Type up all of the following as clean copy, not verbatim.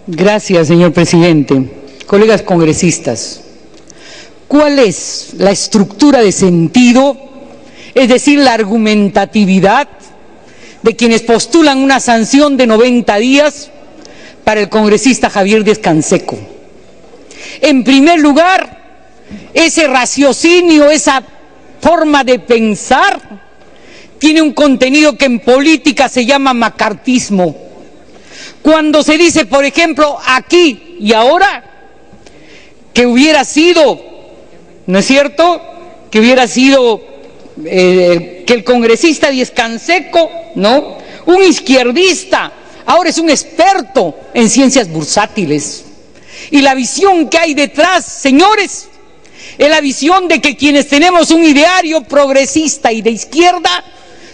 Gracias, señor presidente. Colegas congresistas, ¿cuál es la estructura de sentido, es decir, la argumentatividad de quienes postulan una sanción de 90 días para el congresista Javier Díaz-Canseco? En primer lugar, ese raciocinio, esa forma de pensar, tiene un contenido que en política se llama macartismo. Cuando se dice, por ejemplo, aquí y ahora, que hubiera sido, ¿no es cierto?, que hubiera sido que el congresista Díaz-Canseco, ¿no?, un izquierdista, ahora es un experto en ciencias bursátiles. Y la visión que hay detrás, señores, es la visión de que quienes tenemos un ideario progresista y de izquierda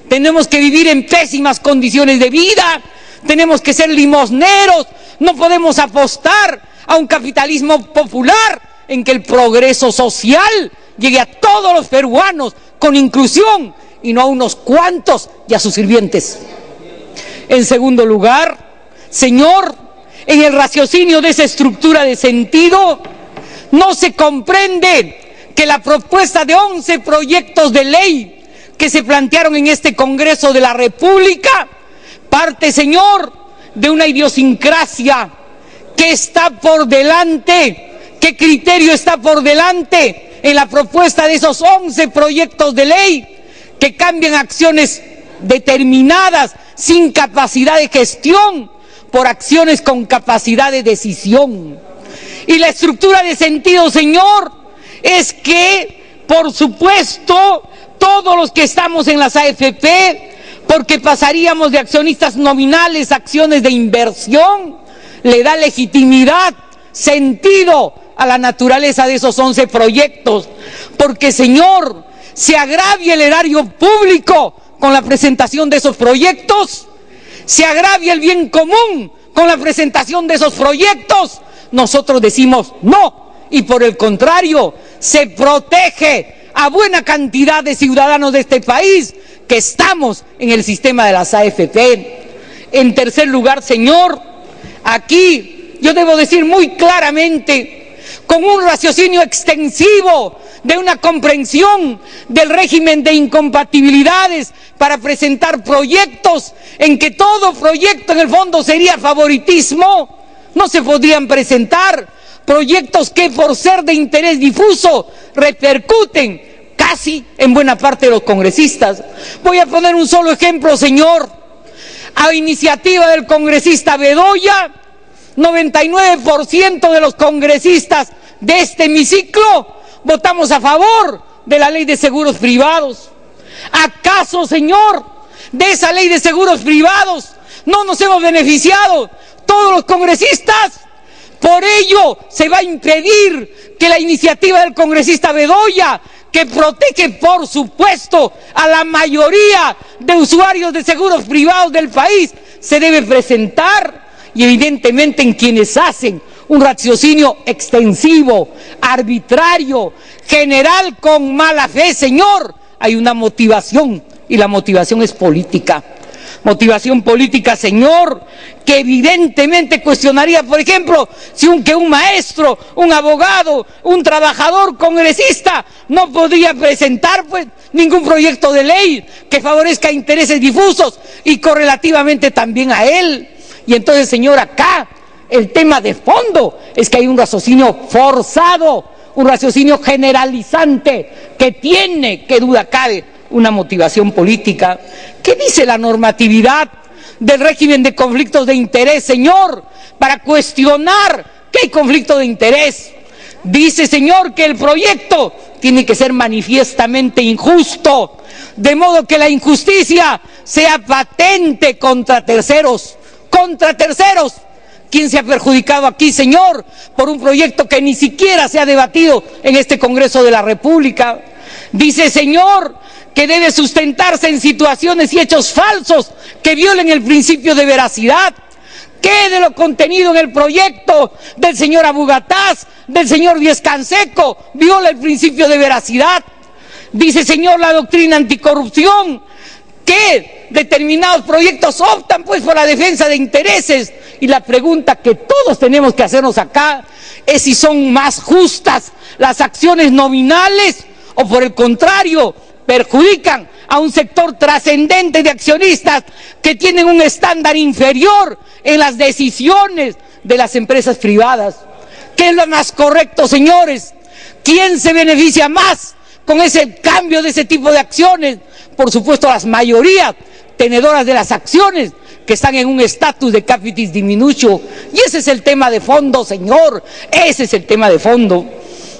tenemos que vivir en pésimas condiciones de vida, tenemos que ser limosneros, no podemos apostar a un capitalismo popular en que el progreso social llegue a todos los peruanos con inclusión y no a unos cuantos y a sus sirvientes. En segundo lugar, señor, en el raciocinio de esa estructura de sentido, no se comprende que la propuesta de 11 proyectos de ley que se plantearon en este Congreso de la República parte, señor, de una idiosincrasia. ¿Qué está por delante? ¿Qué criterio está por delante en la propuesta de esos 11 proyectos de ley que cambian acciones determinadas sin capacidad de gestión por acciones con capacidad de decisión? Y la estructura de sentido, señor, es que, por supuesto, todos los que estamos en las AFP, porque pasaríamos de accionistas nominales a acciones de inversión, le da legitimidad, sentido a la naturaleza de esos 11 proyectos, porque, señor, se agravia el erario público con la presentación de esos proyectos, se agravia el bien común con la presentación de esos proyectos. Nosotros decimos no, y por el contrario, se protege a buena cantidad de ciudadanos de este país que estamos en el sistema de las AFP. En tercer lugar, señor, aquí yo debo decir muy claramente, con un raciocinio extensivo de una comprensión del régimen de incompatibilidades para presentar proyectos en que todo proyecto en el fondo sería favoritismo, no se podrían presentar proyectos que por ser de interés difuso repercuten casi en buena parte de los congresistas. Voy a poner un solo ejemplo, señor. A iniciativa del congresista Bedoya, 99% de los congresistas de este hemiciclo votamos a favor de la ley de seguros privados. ¿Acaso, señor, de esa ley de seguros privados no nos hemos beneficiado todos los congresistas? Por ello se va a impedir que la iniciativa del congresista Bedoya, que protege por supuesto a la mayoría de usuarios de seguros privados del país, se debe presentar. Y evidentemente en quienes hacen un raciocinio extensivo, arbitrario, general con mala fe, señor, hay una motivación, y la motivación es política. Motivación política, señor, que evidentemente cuestionaría, por ejemplo, si un maestro, un abogado, un trabajador congresista no podría presentar pues ningún proyecto de ley que favorezca intereses difusos y correlativamente también a él. Y entonces, señor, acá el tema de fondo es que hay un raciocinio forzado, un raciocinio generalizante que tiene, qué duda cabe, una motivación política. ¿Qué dice la normatividad del régimen de conflictos de interés, señor, para cuestionar que hay conflicto de interés? Dice, señor, que el proyecto tiene que ser manifiestamente injusto, de modo que la injusticia sea patente contra terceros. Contra terceros. ¿Quién se ha perjudicado aquí, señor, por un proyecto que ni siquiera se ha debatido en este Congreso de la República? Dice, señor, que debe sustentarse en situaciones y hechos falsos que violen el principio de veracidad. ¿Qué de lo contenido en el proyecto del señor Abu Gataz, del señor Díaz-Canseco, viola el principio de veracidad? Dice, señor, la doctrina anticorrupción, que determinados proyectos optan pues por la defensa de intereses, y la pregunta que todos tenemos que hacernos acá es si son más justas las acciones nominales o por el contrario perjudican a un sector trascendente de accionistas que tienen un estándar inferior en las decisiones de las empresas privadas. ¿Qué es lo más correcto, señores? ¿Quién se beneficia más con ese cambio de ese tipo de acciones? Por supuesto, las mayorías tenedoras de las acciones que están en un estatus de capitis diminutio. Y ese es el tema de fondo, señor. Ese es el tema de fondo.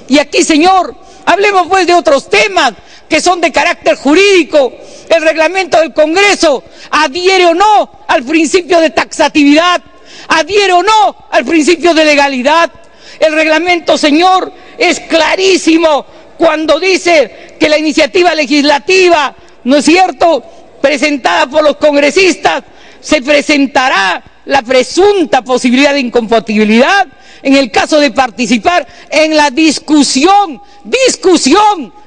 Y aquí, señor, hablemos pues de otros temas que son de carácter jurídico. El reglamento del Congreso adhiere o no al principio de taxatividad, adhiere o no al principio de legalidad. El reglamento, señor, es clarísimo cuando dice que la iniciativa legislativa, ¿no es cierto?, presentada por los congresistas, se presentará la presunta posibilidad de incompatibilidad en el caso de participar en la discusión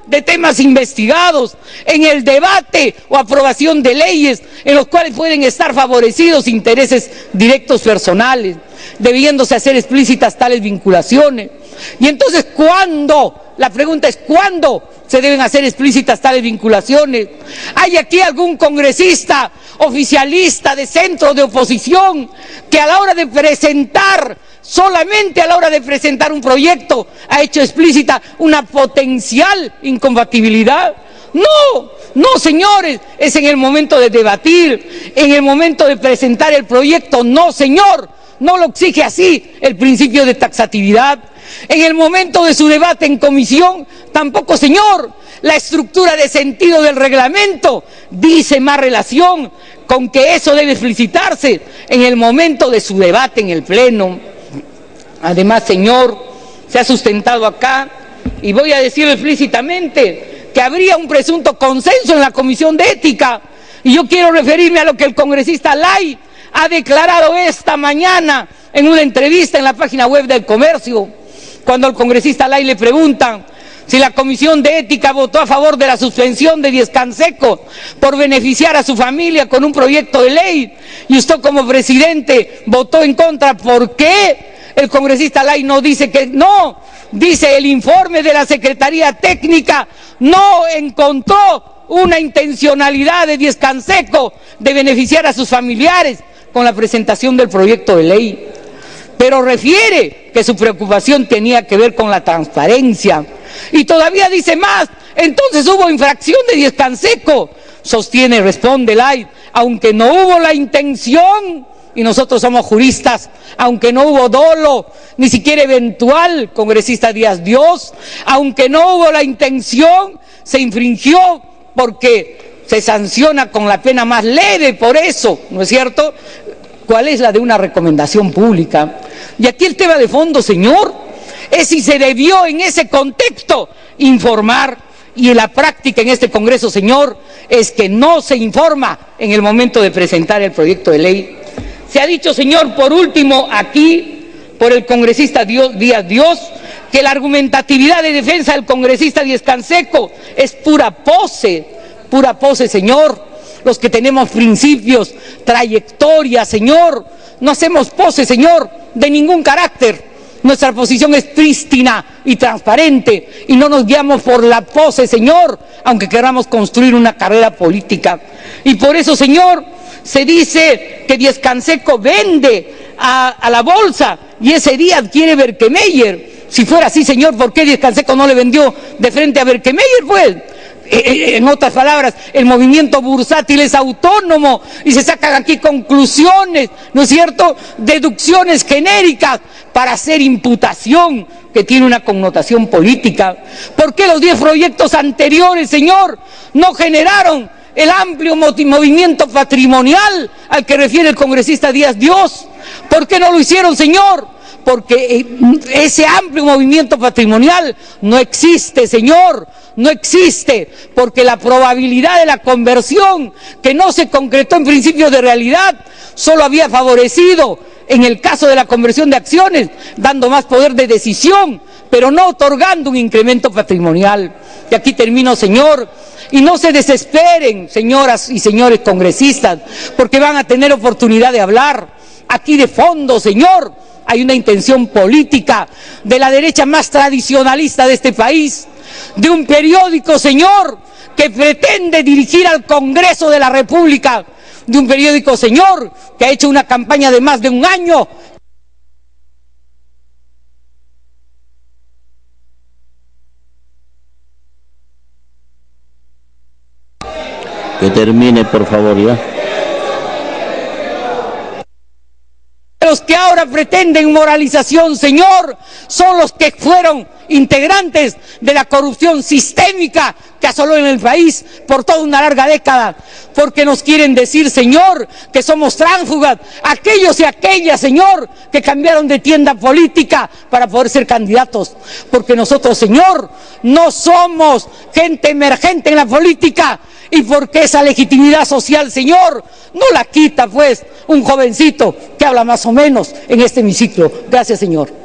de temas investigados, en el debate o aprobación de leyes en los cuales pueden estar favorecidos intereses directos personales, debiéndose hacer explícitas tales vinculaciones. Y entonces, ¿cuándo? La pregunta es, ¿cuándo se deben hacer explícitas tales vinculaciones? ¿Hay aquí algún congresista oficialista de centro de oposición que a la hora de presentar, solamente a la hora de presentar un proyecto, ha hecho explícita una potencial incompatibilidad? No, no, señores, es en el momento de debatir, en el momento de presentar el proyecto. No, señor, no lo exige así el principio de taxatividad. En el momento de su debate en comisión, tampoco, señor. La estructura de sentido del reglamento dice más relación con que eso debe explicitarse en el momento de su debate en el Pleno. Además, señor, se ha sustentado acá, y voy a decirlo explícitamente, que habría un presunto consenso en la Comisión de Ética. Y yo quiero referirme a lo que el congresista Lai ha declarado esta mañana en una entrevista en la página web del Comercio, cuando al congresista Lai le preguntan si la Comisión de Ética votó a favor de la suspensión de Díez Canseco por beneficiar a su familia con un proyecto de ley, y usted como presidente votó en contra. ¿Por qué? El congresista Lai no dice que no, dice el informe de la Secretaría Técnica no encontró una intencionalidad de Díez Canseco de beneficiar a sus familiares con la presentación del proyecto de ley, pero refiere que su preocupación tenía que ver con la transparencia. Y todavía dice más, entonces hubo infracción de Díez Canseco. Sostiene, responde Lai, aunque no hubo la intención, y nosotros somos juristas, aunque no hubo dolo, ni siquiera eventual, congresista Díaz Dios, aunque no hubo la intención, se infringió porque se sanciona con la pena más leve por eso, ¿no es cierto? ¿Cuál es la de una recomendación pública? Y aquí el tema de fondo, señor, es si se debió en ese contexto informar, y en la práctica en este Congreso, señor, es que no se informa en el momento de presentar el proyecto de ley. Se ha dicho, señor, por último, aquí, por el congresista Díaz Dios, que la argumentatividad de defensa del congresista Díez Canseco es pura pose, señor. Los que tenemos principios, trayectoria, señor, no hacemos pose, señor, de ningún carácter. Nuestra posición es prístina y transparente, y no nos guiamos por la pose, señor, aunque queramos construir una carrera política. Y por eso, señor, se dice que Díez Canseco vende a la bolsa y ese día adquiere Berkemeyer. Si fuera así, señor, ¿por qué Díez Canseco no le vendió de frente a Berkemeyer, pues? En otras palabras, el movimiento bursátil es autónomo y se sacan aquí conclusiones, ¿no es cierto?, deducciones genéricas para hacer imputación que tiene una connotación política. ¿Por qué los 10 proyectos anteriores, señor, no generaron el amplio movimiento patrimonial al que refiere el congresista Díaz Dios? ¿Por qué no lo hicieron, señor? Porque ese amplio movimiento patrimonial no existe, señor, no existe, porque la probabilidad de la conversión, que no se concretó en principio de realidad, solo había favorecido en el caso de la conversión de acciones, dando más poder de decisión, pero no otorgando un incremento patrimonial. Y aquí termino, señor, y no se desesperen, señoras y señores congresistas, porque van a tener oportunidad de hablar. Aquí de fondo, señor, hay una intención política de la derecha más tradicionalista de este país, de un periódico, señor, que pretende dirigir al Congreso de la República, de un periódico, señor, que ha hecho una campaña de más de un año. Que termine, por favor, ya. Los que ahora pretenden moralización, señor, son los que fueron integrantes de la corrupción sistémica que asoló en el país por toda una larga década, porque nos quieren decir, señor, que somos tránsfugas, aquellos y aquellas, señor, que cambiaron de tienda política para poder ser candidatos, porque nosotros, señor, no somos gente emergente en la política, y porque esa legitimidad social, señor, no la quita, pues, un jovencito que habla más o menos en este hemiciclo. Gracias, señor.